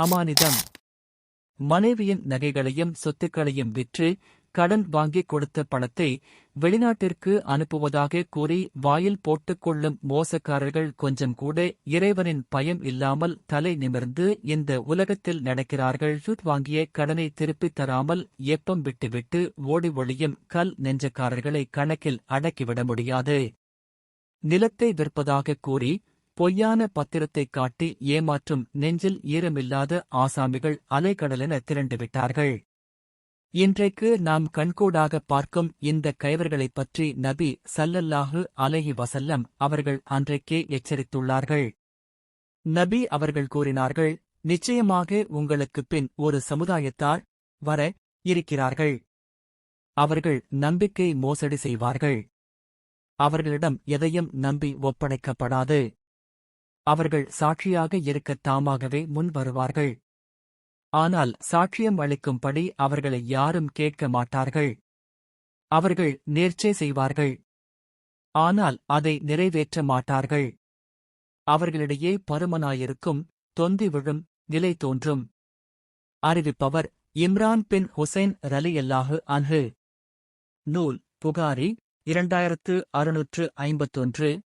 அமானிதம். மனைவியின் நகைகளையும் சொத்துக்களையும் விற்று கடன் வாங்கிக் கொடுத்த பணத்தை வெளிநாட்டிற்கு அனுப்புவதாக கூறி வாயில் போட்டுக் கொள்ளும் மோசக்காரர்கள் கொஞ்சம் கூட இறைவனின் பயம் இல்லாமல் தலை நிமிர்ந்து இந்த உலகத்தில் நடக்கிறார்கள். வாங்கிய கடனை திருப்பித் தராமல் ஏப்பம் விட்டுவிட்டு ஓடி ஒளியும் கல் நெஞ்சக்காரர்களை கணக்கில் அடக்கிவிட முடியாது. நிலத்தை விற்பதாக கூறி பொய்யான பத்திரத்தைக் காட்டி ஏமாற்றும் நெஞ்சில் ஈரமில்லாத ஆசாமிகள் அலைகடலென திரண்டுவிட்டார்கள். இன்றைக்கு நாம் கண்கூடாக பார்க்கும் இந்த கைவர்களைப் பற்றி நபி ஸல்லல்லாஹு அலைஹி வஸல்லம் அவர்கள் அன்றைக்கே எச்சரித்துள்ளார்கள். நபி அவர்கள் கூறினார்கள், நிச்சயமாக உங்களுக்குப் பின் ஒரு சமுதாயத்தார் வர இருக்கிறார்கள். அவர்கள் நம்பிக்கை மோசடி செய்வார்கள். அவர்களிடம் எதையும் நம்பி ஒப்படைக்கப்படாது. அவர்கள் சாட்சியாக இருக்கத் தாமாகவே முன் வருவார்கள். ஆனால் சாட்சியம் அளிக்கும்படி அவர்களை யாரும் கேட்க மாட்டார்கள். அவர்கள் நேர்ச்சை செய்வார்கள். ஆனால் அதை நிறைவேற்ற மாட்டார்கள். அவர்களிடையே பருமனாயிருக்கும், தொந்தி விழும் நிலை தோன்றும். அறிவிப்பவர் இம்ரான் பின் ஹுசைன் ரலியல்லாஹு அன்ஹு. நூல் புகாரி 2651